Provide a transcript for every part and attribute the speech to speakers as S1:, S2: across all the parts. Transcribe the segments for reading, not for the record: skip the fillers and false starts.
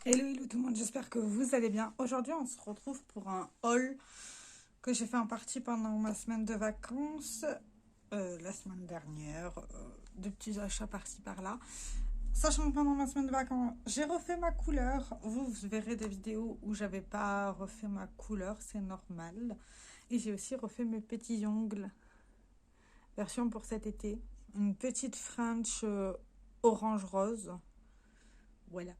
S1: Hello, hello tout le monde, j'espère que vous allez bien. Aujourd'hui, on se retrouve pour un haul que j'ai fait en partie pendant ma semaine de vacances, la semaine dernière, de petits achats par-ci par-là. Sachant que pendant ma semaine de vacances, j'ai refait ma couleur. Vous verrez des vidéos où j'avais pas refait ma couleur, c'est normal. Et j'ai aussi refait mes petits ongles, version pour cet été. Une petite French orange-rose, voilà,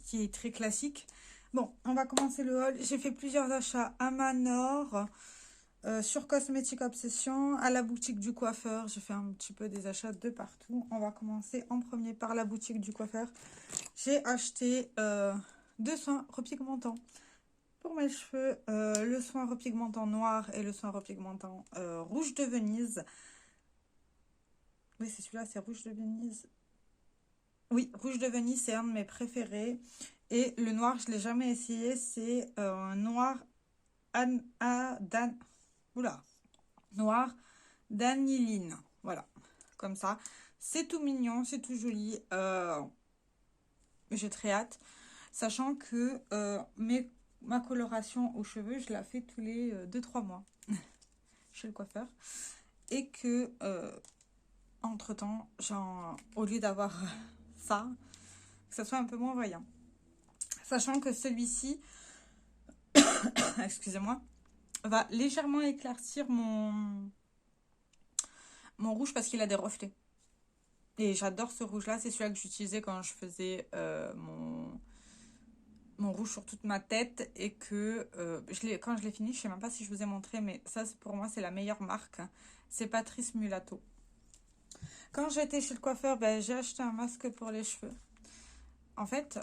S1: qui est très classique. Bon, on va commencer le haul. J'ai fait plusieurs achats à Manor, sur Cosmetic Obsession, à la boutique du coiffeur. J'ai fait un petit peu des achats de partout. On va commencer en premier par la boutique du coiffeur. J'ai acheté deux soins repigmentants pour mes cheveux. Le soin repigmentant noir et le soin repigmentant rouge de Venise. Oui, c'est celui-là, c'est rouge de Venise. Oui, rouge de Venise, c'est un de mes préférés. Et le noir, je ne l'ai jamais essayé. C'est un noir oula, noir d'aniline. Voilà, comme ça. C'est tout mignon, c'est tout joli. J'ai très hâte. Sachant que ma coloration aux cheveux, je la fais tous les 2-3 mois chez le coiffeur. Et que, entre-temps, au lieu d'avoir ça, que ça soit un peu moins voyant. Sachant que celui-ci, excusez-moi, va légèrement éclaircir mon rouge parce qu'il a des reflets. Et j'adore ce rouge-là. C'est celui-là que j'utilisais quand je faisais mon rouge sur toute ma tête. Et que quand je l'ai fini, je ne sais même pas si je vous ai montré, mais ça, pour moi, c'est la meilleure marque. C'est Patrice Mulatto. Quand j'étais chez le coiffeur, j'ai acheté un masque pour les cheveux. En fait,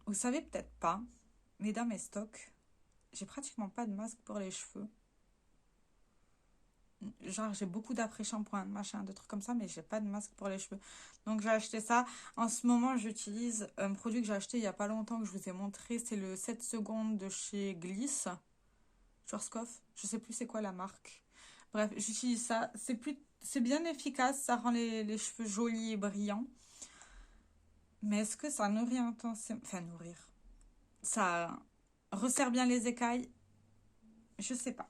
S1: vous savez peut-être pas, mais dans mes stocks, j'ai pratiquement pas de masque pour les cheveux. Genre, j'ai beaucoup d'après-shampoing, machin, de trucs comme ça, mais j'ai pas de masque pour les cheveux. Donc, j'ai acheté ça. En ce moment, j'utilise un produit que j'ai acheté il y a pas longtemps, que je vous ai montré. C'est le 7 secondes de chez Gliss. Schwarzkopf. Je sais plus c'est quoi la marque. Bref, j'utilise ça. C'est bien efficace. Ça rend les cheveux jolis et brillants. Mais est-ce que ça nourrit intensément? Enfin, nourrir. Ça resserre bien les écailles? Je sais pas.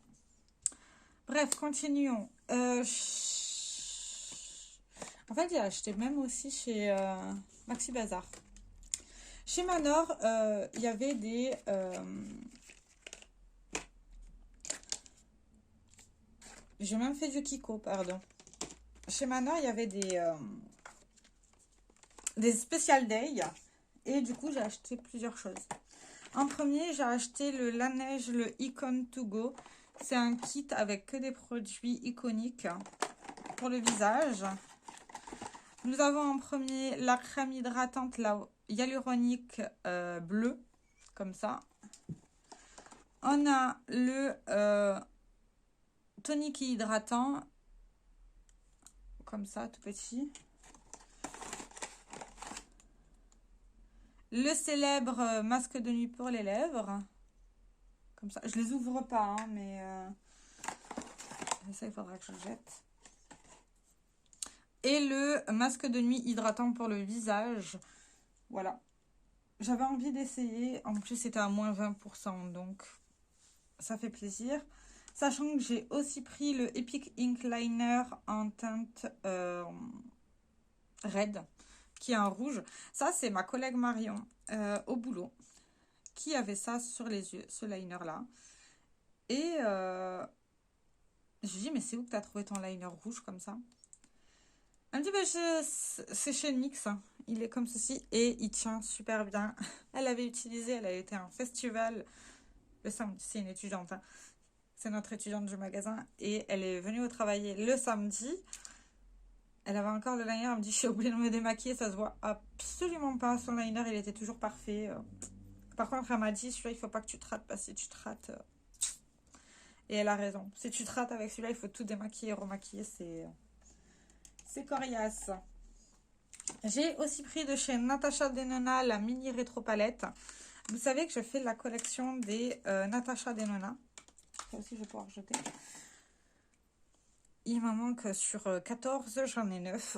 S1: Bref, continuons. En fait, j'ai acheté même aussi chez Maxi Bazar. Chez Manor, il y avait des... J'ai même fait du Kiko, pardon. Chez Manor, il y avait des Special Day. Et du coup, j'ai acheté plusieurs choses. En premier, j'ai acheté le Laneige, le Icon to Go. C'est un kit avec que des produits iconiques pour le visage. Nous avons en premier la crème hydratante, la hyaluronique bleue, comme ça. On a le tonique hydratant, comme ça, tout petit. Le célèbre masque de nuit pour les lèvres, comme ça. Je les ouvre pas, hein, mais ça, il faudra que je le jette. Et le masque de nuit hydratant pour le visage. Voilà. J'avais envie d'essayer. En plus, c'était à moins 20%, donc ça fait plaisir. Sachant que j'ai aussi pris le Epic Ink Liner en teinte red, qui est un rouge. Ça, c'est ma collègue Marion au boulot qui avait ça sur les yeux, ce liner-là. Et je lui dis, mais c'est où que tu as trouvé ton liner rouge comme ça? Elle me dit, c'est chez NYX. Hein. Il est comme ceci et il tient super bien. Elle l'avait utilisé, elle a été à un festival le samedi. C'est une étudiante, hein. C'est notre étudiante du magasin. Et elle est venue au travail le samedi. Elle avait encore le liner. Elle me dit, j'ai oublié de me démaquiller. Ça se voit absolument pas. Son liner, il était toujours parfait. Par contre, elle m'a dit, celui-là, il faut pas que tu te rates. Parce que si tu te rates... Et elle a raison. Si tu te rates avec celui-là, il faut tout démaquiller et remaquiller. C'est coriace. J'ai aussi pris de chez Natasha Denona la mini rétro palette. Vous savez que je fais la collection des Natasha Denona. Ça aussi, je vais pouvoir jeter. Il m'en manque sur 14, j'en ai 9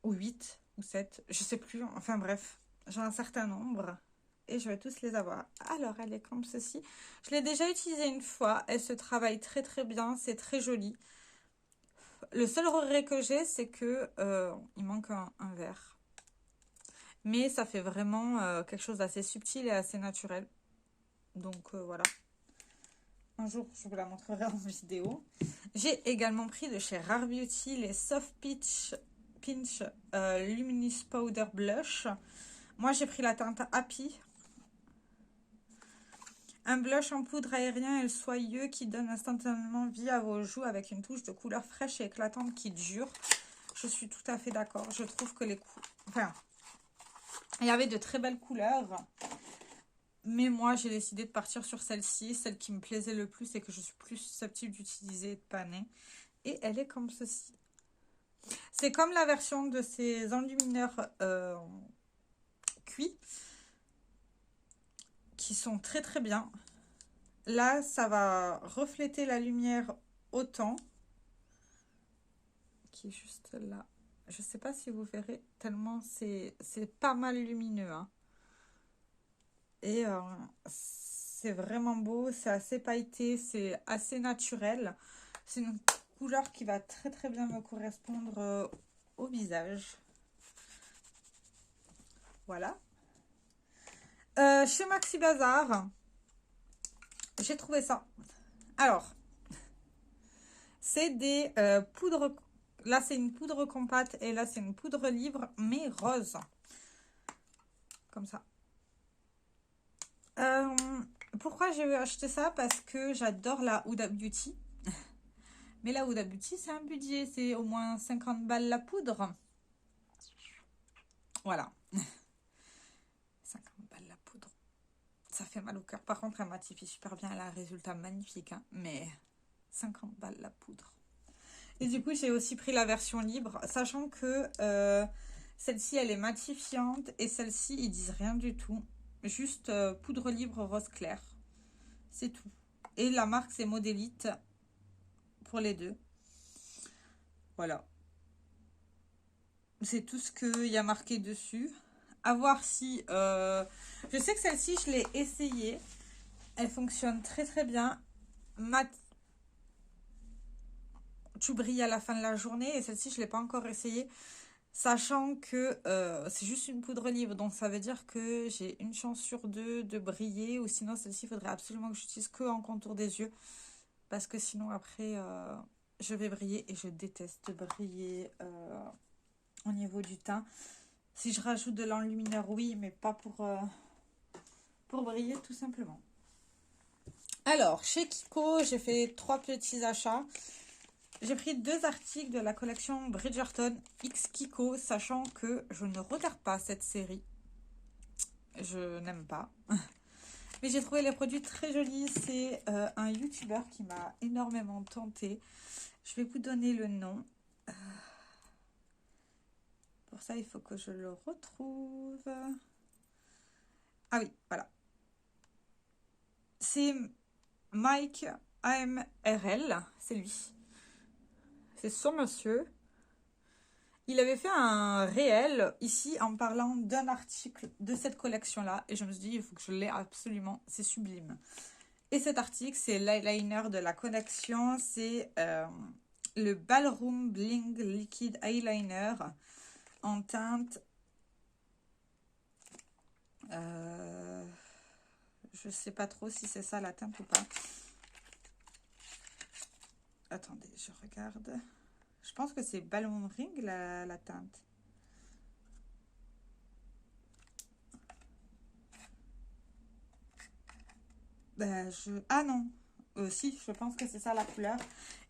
S1: ou 8 ou 7, je sais plus. Enfin bref, J'ai un certain nombre. Et je vais tous les avoir. Alors, elle est comme ceci. Je l'ai déjà utilisée une fois. Elle se travaille très très bien. C'est très joli. Le seul regret que j'ai, c'est que il manque un verre. Mais ça fait vraiment quelque chose d'assez subtil et assez naturel. Donc voilà. Un jour, je vous la montrerai en vidéo. J'ai également pris de chez Rare Beauty les Soft Pinch Luminous Powder Blush. Moi, j'ai pris la teinte Happy. Un blush en poudre aérien et soyeux qui donne instantanément vie à vos joues avec une touche de couleur fraîche et éclatante qui dure. Je suis tout à fait d'accord. Je trouve que enfin, il y avait de très belles couleurs. Mais moi, j'ai décidé de partir sur celle-ci, celle qui me plaisait le plus et que je suis plus susceptible d'utiliser et de paner. Et elle est comme ceci. C'est comme la version de ces enlumineurs cuits qui sont très très bien. Là, ça va refléter la lumière autant. Qui est juste là. Je ne sais pas si vous verrez, tellement c'est pas mal lumineux. Hein. Et c'est vraiment beau, c'est assez pailleté, c'est assez naturel. C'est une couleur qui va très très bien me correspondre au visage. Voilà. Chez Maxi Bazar, j'ai trouvé ça. Alors, c'est des poudres. Là, c'est une poudre compacte et là, c'est une poudre livre, mais rose. Comme ça. Pourquoi j'ai acheté ça? Parce que j'adore la Huda Beauty. Mais la Huda Beauty, c'est un budget. C'est au moins 50 balles la poudre. Voilà. 50 balles la poudre. Ça fait mal au cœur. Par contre, elle matifie super bien. Elle a un résultat magnifique. Hein, mais 50 balles la poudre. Et du coup, j'ai aussi pris la version libre. Sachant que celle-ci, elle est matifiante. Et celle-ci, ils disent rien du tout. Juste poudre libre rose clair. C'est tout. Et la marque, c'est Modélite pour les deux. Voilà. C'est tout ce qu'il y a marqué dessus. À voir si... je sais que celle-ci, je l'ai essayée. Elle fonctionne très très bien. Tu brilles à la fin de la journée. Et celle-ci, je ne l'ai pas encore essayée. Sachant que c'est juste une poudre libre. Donc ça veut dire que j'ai une chance sur deux de briller. Ou sinon, celle-ci, il faudrait absolument que j'utilise que en contour des yeux. Parce que sinon, après, je vais briller. Et je déteste briller au niveau du teint. Si je rajoute de l'enlumineur, oui, mais pas pour briller, tout simplement. Alors, chez Kiko, j'ai fait 3 petits achats. J'ai pris 2 articles de la collection Bridgerton X Kiko, sachant que je ne regarde pas cette série. Je n'aime pas. Mais j'ai trouvé les produits très jolis. C'est un YouTuber qui m'a énormément tenté. Je vais vous donner le nom. Pour ça, il faut que je le retrouve. Ah oui, voilà. C'est Mike AMRL. C'est lui. C'est son monsieur. Il avait fait un réel ici en parlant d'un article de cette collection-là. Et je me suis dit, il faut que je l'ai absolument. C'est sublime. Et cet article, c'est l'eyeliner de la collection. C'est le Ballroom Bling Liquid Eyeliner en teinte... je ne sais pas trop si c'est ça la teinte ou pas. Attendez, je regarde. Je pense que c'est Ballon Ring la teinte. Ah non. Si, je pense que c'est ça la couleur.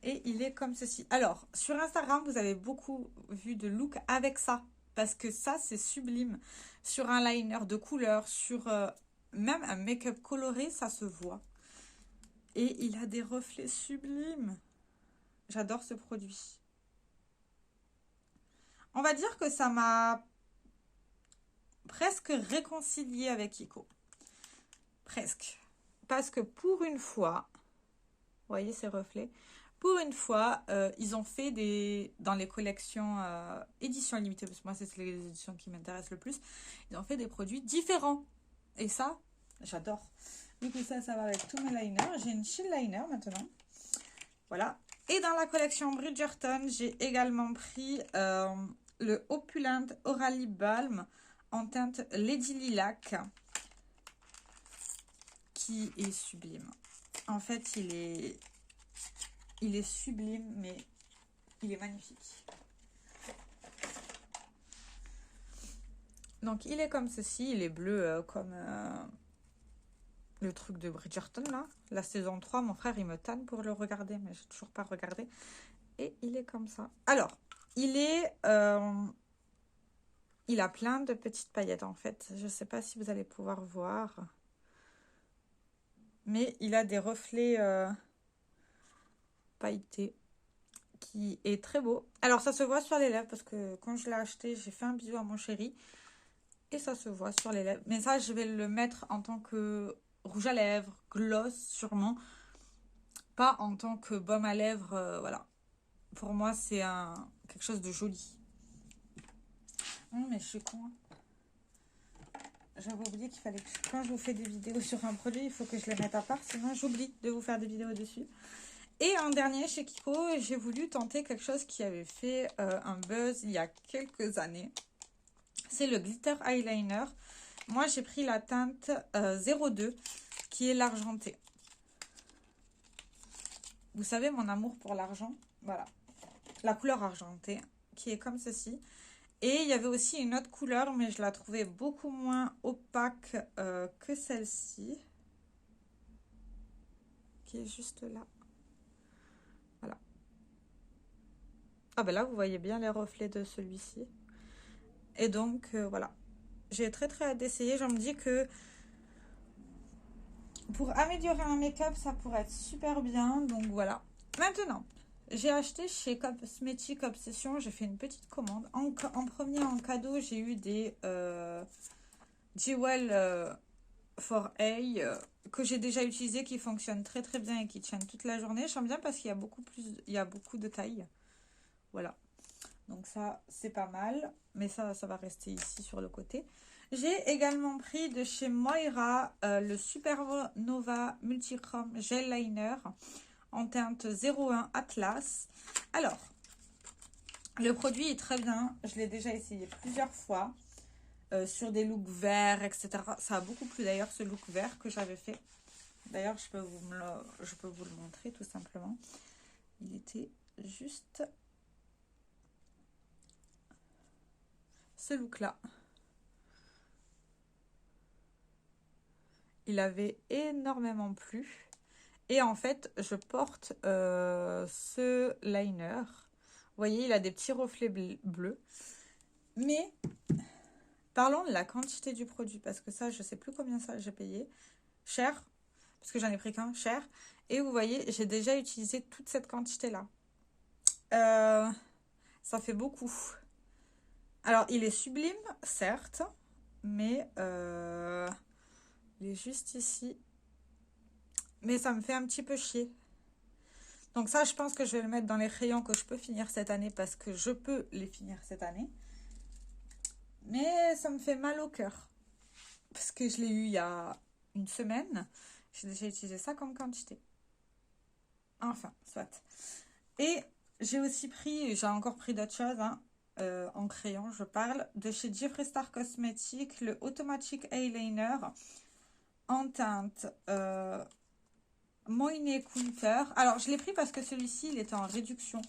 S1: Et il est comme ceci. Alors, sur Instagram, vous avez beaucoup vu de look avec ça. Parce que ça, c'est sublime. Sur un liner de couleur, sur même un make-up coloré, ça se voit. Et il a des reflets sublimes. J'adore ce produit. On va dire que ça m'a presque réconcilié avec Kiko. Presque. Parce que pour une fois, vous voyez ces reflets, Pour une fois, ils ont fait dans les collections éditions limitées, parce que moi, c'est les éditions qui m'intéressent le plus, ils ont fait des produits différents. Et ça, j'adore. Du coup, ça va avec tous mes liners. J'ai une shield liner maintenant. Voilà. Et dans la collection Bridgerton, j'ai également pris le Opulent Oral Lip Balm en teinte Lady Lilac, qui est sublime. En fait, il est sublime, mais il est magnifique. Donc, il est comme ceci. Il est bleu comme le truc de Bridgerton, là. La saison 3, mon frère, il me tanne pour le regarder, mais j'ai toujours pas regardé. Et il est comme ça. Alors, il a plein de petites paillettes, en fait. Je sais pas si vous allez pouvoir voir. Mais il a des reflets pailletés qui est très beau. Alors, ça se voit sur les lèvres parce que quand je l'ai acheté, j'ai fait un bisou à mon chéri. Et ça se voit sur les lèvres. Mais ça, je vais le mettre en tant que rouge à lèvres, gloss sûrement. Pas en tant que baume à lèvres, voilà. Pour moi, c'est quelque chose de joli. Mais je suis con. J'avais oublié qu'il fallait que quand je vous fais des vidéos sur un produit, il faut que je les mette à part. Sinon, j'oublie de vous faire des vidéos dessus. Et en dernier, chez Kiko, j'ai voulu tenter quelque chose qui avait fait un buzz il y a quelques années. C'est le glitter eyeliner. Moi, j'ai pris la teinte 02 qui est l'argenté. Vous savez, mon amour pour l'argent. Voilà. La couleur argentée qui est comme ceci. Et il y avait aussi une autre couleur, mais je la trouvais beaucoup moins opaque que celle-ci. Qui est juste là. Voilà. Ah ben là, vous voyez bien les reflets de celui-ci. Et donc, voilà. J'ai très hâte d'essayer. Je me dis que pour améliorer un make-up, ça pourrait être super bien. Donc voilà. Maintenant, j'ai acheté chez Cosmetic Obsession. J'ai fait une petite commande. En premier, en cadeau, j'ai eu des Jewel for A que j'ai déjà utilisé, qui fonctionnent très bien et qui tiennent toute la journée. J'aime bien parce qu'il y a beaucoup de tailles. Voilà. Donc ça, c'est pas mal. Mais ça va rester ici sur le côté. J'ai également pris de chez Moira le Supernova Multichrome Gel Liner en teinte 01 Atlas. Alors, le produit est très bien. Je l'ai déjà essayé plusieurs fois sur des looks verts, etc. Ça a beaucoup plu d'ailleurs, ce look vert que j'avais fait. D'ailleurs, je peux vous le montrer tout simplement. Il était juste ce look-là. Il avait énormément plu. Et en fait, je porte ce liner. Vous voyez, il a des petits reflets bleus. Mais, parlons de la quantité du produit. Parce que ça, je ne sais plus combien ça j'ai payé. Cher. Parce que j'en ai pris qu'un, cher. Et vous voyez, j'ai déjà utilisé toute cette quantité-là. Ça fait beaucoup. Alors, il est sublime, certes. Mais, il est juste ici. Mais ça me fait un petit peu chier. Donc ça, je pense que je vais le mettre dans les crayons que je peux finir cette année parce que je peux les finir cette année. Mais ça me fait mal au cœur. Parce que je l'ai eu il y a une semaine. J'ai déjà utilisé ça comme quantité. Enfin, soit. Et j'ai aussi pris, j'ai encore pris d'autres choses, hein, en crayon, je parle, de chez Jeffree Star Cosmetics, le Automatic Eyeliner en teinte Moine Counter. Alors, je l'ai pris parce que celui-ci, il était en réduction.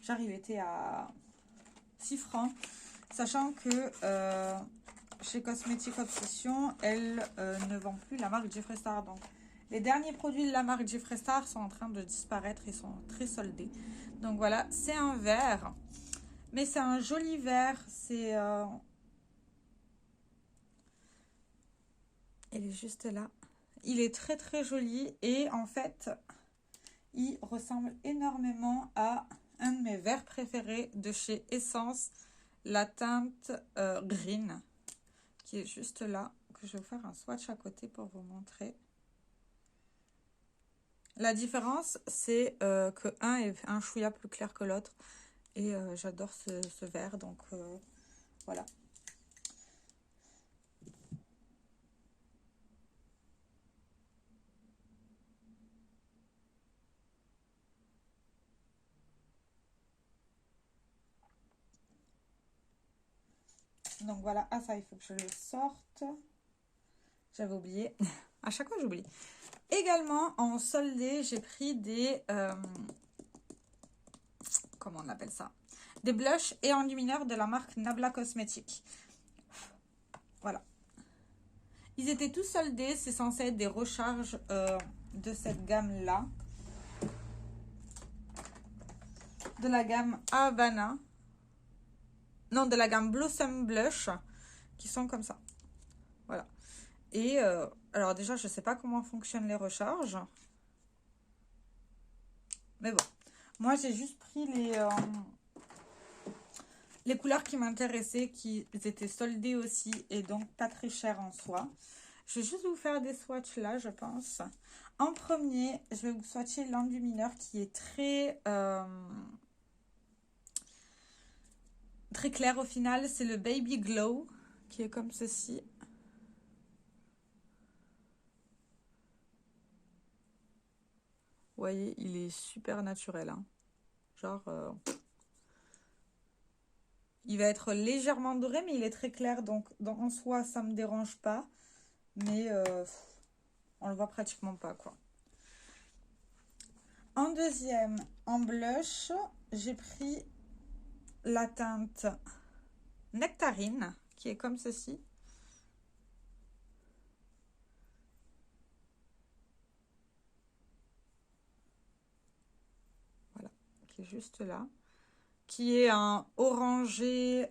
S1: Genre, il était à 6 francs. Sachant que chez Cosmetic Obsession, elle ne vend plus la marque Jeffree Star. Donc, les derniers produits de la marque Jeffree Star sont en train de disparaître. Ils sont très soldés. Donc, voilà, c'est un vert. Mais c'est un joli vert. C'est... il est juste là. Il est très joli. Et en fait, il ressemble énormément à un de mes verts préférés de chez Essence. La teinte Green, qui est juste là, que je vais vous faire un swatch à côté pour vous montrer. La différence, c'est que un est un chouïa plus clair que l'autre. Et j'adore ce vert, donc voilà. Donc voilà, ah ça, il faut que je le sorte. J'avais oublié. À chaque fois, j'oublie. Également, en soldé, j'ai pris des... comment on appelle ça? Des blushs et enlumineurs de la marque Nabla Cosmetics. Voilà. Ils étaient tous soldés. C'est censé être des recharges de cette gamme-là. De la gamme Havana. Non, de la gamme Blossom Blush. Qui sont comme ça. Voilà. Et alors déjà, je ne sais pas comment fonctionnent les recharges. Mais bon. Moi, j'ai juste pris les couleurs qui m'intéressaient, qui étaient soldées aussi. Et donc, pas très chères en soi. Je vais juste vous faire des swatchs là, je pense. En premier, je vais vous swatcher l'enlumineur qui est très clair au final. C'est le Baby Glow qui est comme ceci. Vous voyez, il est super naturel. Hein. Genre, il va être légèrement doré, mais il est très clair. Donc, en soi, ça ne me dérange pas. Mais on le voit pratiquement pas, quoi. En deuxième, en blush, j'ai pris la teinte Nectarine, qui est comme ceci. Voilà, qui est juste là. Qui est un orangé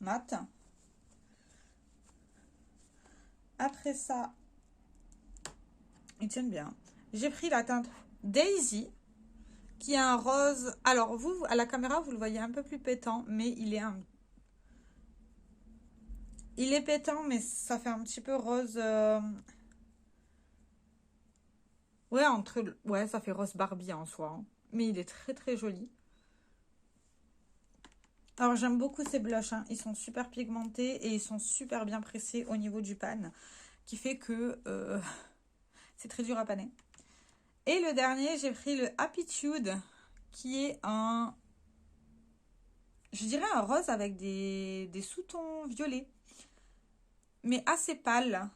S1: mat. Après ça, ils tiennent bien. J'ai pris la teinte Daisy, qui est un rose. Alors, vous, à la caméra, vous le voyez un peu plus pétant, mais il est pétant, mais ça fait un petit peu rose. Ouais, ouais, ça fait rose Barbie en soi. Hein. Mais il est très, très joli. Alors, j'aime beaucoup ces blushs. Hein. Ils sont super pigmentés et ils sont super bien pressés au niveau du pan, qui fait que c'est très dur à paner. Et le dernier, j'ai pris le Happitude, qui est je dirais un rose avec des sous-tons violets, mais assez pâle.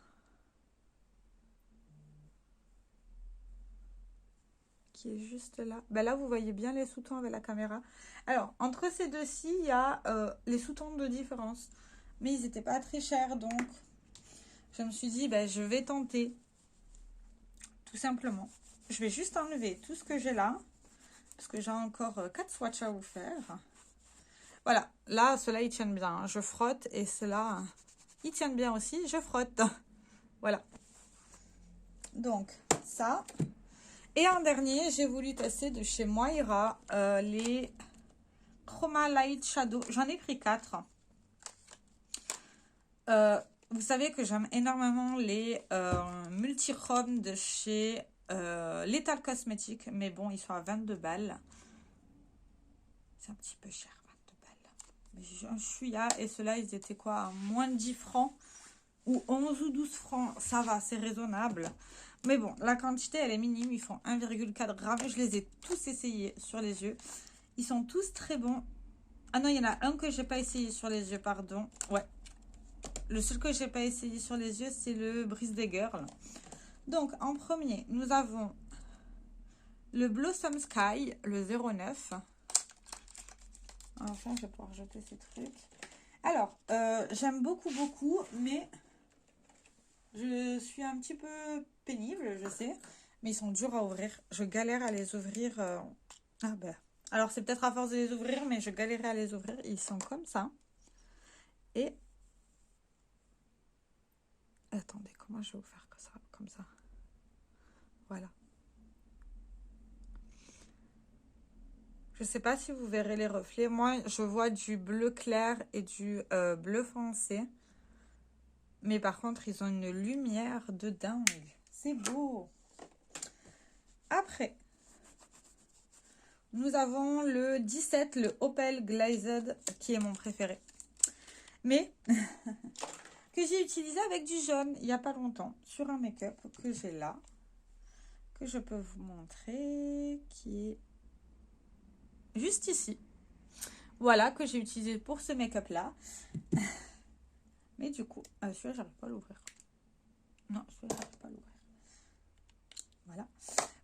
S1: Qui est juste là. Ben là, vous voyez bien les sous-tons avec la caméra. Alors, entre ces deux-ci, il y a les sous-tons de différence. Mais ils n'étaient pas très chers, donc je me suis dit, ben, je vais tenter. Tout simplement. Je vais juste enlever tout ce que j'ai là, parce que j'ai encore 4 swatchs à vous faire. Voilà, là, ceux-là, ils tiennent bien. Je frotte et ceux-là, ils tiennent bien aussi. Je frotte. Voilà. Donc, ça. Et en dernier, j'ai voulu tester de chez Moira les Chroma Light Shadow. J'en ai pris 4. Vous savez que j'aime énormément les multichromes de chez Lethal Cosmetics. Mais bon, ils sont à 22 balles. C'est un petit peu cher, 22 balles. Mais je suis là et ceux-là, ils étaient quoi? À moins de 10 francs ou 11 ou 12 francs. Ça va, c'est raisonnable. Mais bon, la quantité, elle est minime. Ils font 1,4 grammes. Je les ai tous essayés sur les yeux. Ils sont tous très bons. Ah non, il y en a un que j'ai pas essayé sur les yeux, pardon. Ouais. Le seul que j'ai pas essayé sur les yeux, c'est le Brise des Girls. Donc, en premier, nous avons le Blossom Sky, le 09. Enfin, je vais pouvoir jeter ces trucs. Alors, j'aime beaucoup, mais je suis un petit peu pénible, je sais. Mais ils sont durs à ouvrir. Je galère à les ouvrir. Ah ben. Alors, c'est peut-être à force de les ouvrir, mais je galérais à les ouvrir. Ils sont comme ça. Et... attendez, comment je vais vous faire ça, comme ça? Voilà. Je ne sais pas si vous verrez les reflets. Moi, je vois du bleu clair et du bleu foncé. Mais par contre, ils ont une lumière de dingue. C'est beau. Après, nous avons le 17, le Opal Glazed, qui est mon préféré. Mais que j'ai utilisé avec du jaune il n'y a pas longtemps sur un make-up que j'ai là, que je peux vous montrer, qui est juste ici. Voilà, que j'ai utilisé pour ce make-up là. Mais du coup, celui-là, j'arrive pas à l'ouvrir. Non, celui-là, j'arrive pas à l'ouvrir. Voilà.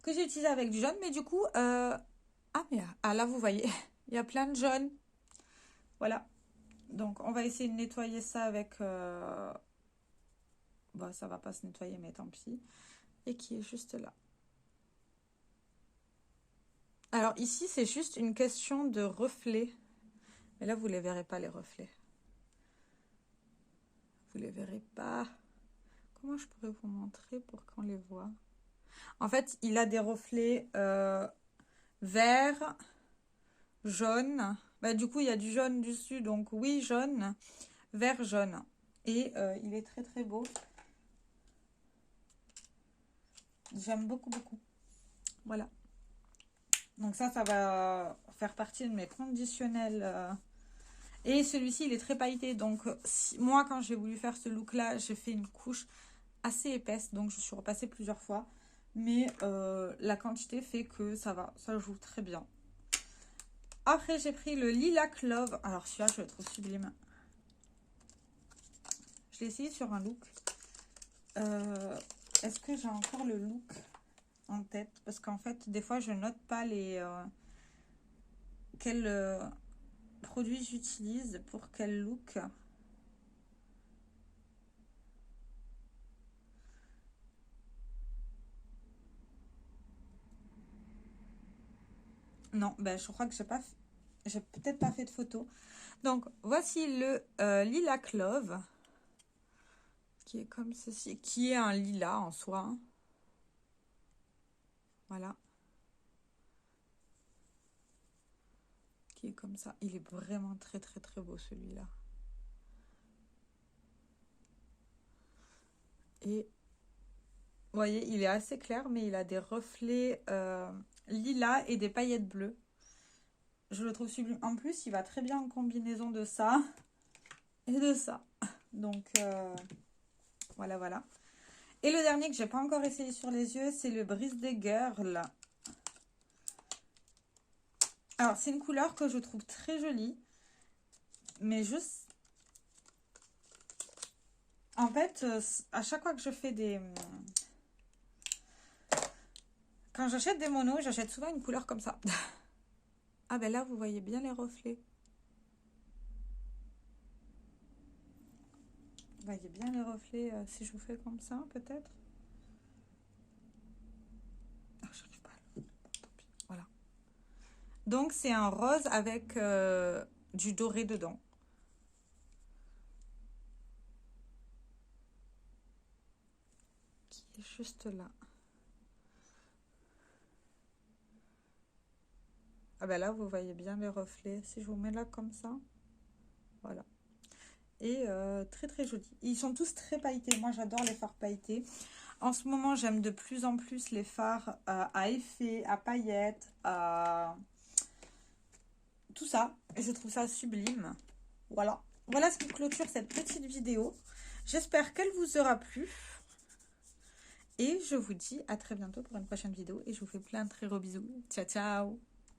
S1: Que j'ai utilisé avec du jaune, mais du coup, là, vous voyez, il y a plein de jaune. Voilà. Donc, on va essayer de nettoyer ça avec... Bon, ça va pas se nettoyer, mais tant pis. Et qui est juste là. Alors, ici, c'est juste une question de reflets. Mais là, vous ne les verrez pas, les reflets. Vous ne les verrez pas. Comment je pourrais vous montrer pour qu'on les voit? En fait, il a des reflets vert, jaune. Bah, du coup, il y a du jaune dessus, donc oui, jaune, vert, jaune. Et il est très très beau. J'aime beaucoup, beaucoup. Voilà. Donc ça va faire partie de mes conditionnels. Et celui-ci, il est très pailleté. Donc moi, quand j'ai voulu faire ce look-là, j'ai fait une couche assez épaisse. Donc je suis repassée plusieurs fois. Mais la quantité fait que ça va. Ça joue très bien. Après, j'ai pris le Lilac Love. Alors celui-là, je le trouve sublime. Je l'ai essayé sur un look. Est-ce que j'ai encore le look en tête? Parce qu'en fait, des fois, je note pas les... quels produits j'utilise pour quel look. Non, ben, je crois que j'ai peut-être pas fait de photo. Donc, voici le Lilac Love. Qui est comme ceci. Qui est un lilas en soi. Hein. Voilà. Qui est comme ça. Il est vraiment très très très beau celui-là. Et vous voyez, il est assez clair, mais il a des reflets lilas et des paillettes bleues. Je le trouve sublime. En plus, il va très bien en combinaison de ça et de ça. Donc, voilà, voilà. Et le dernier que j'ai pas encore essayé sur les yeux, c'est le Brise des Girls. Alors, c'est une couleur que je trouve très jolie. Mais juste... En fait, à chaque fois que je fais des... Quand j'achète des monos, j'achète souvent une couleur comme ça. Ah ben là, vous voyez bien les reflets. Vous voyez bien les reflets si je vous fais comme ça, peut-être. Ah, j'arrive pas. Tant pis. Voilà. Donc, c'est un rose avec du doré dedans. Qui est juste là. Ah ben là, vous voyez bien les reflets. Si je vous mets là comme ça. Voilà. Et très très joli. Ils sont tous très pailletés. Moi, j'adore les fards pailletés. En ce moment, j'aime de plus en plus les fards à effet, à paillettes, à... tout ça. Et je trouve ça sublime. Voilà. Voilà ce qui clôture cette petite vidéo. J'espère qu'elle vous aura plu. Et je vous dis à très bientôt pour une prochaine vidéo. Et je vous fais plein de très gros bisous. Ciao, ciao!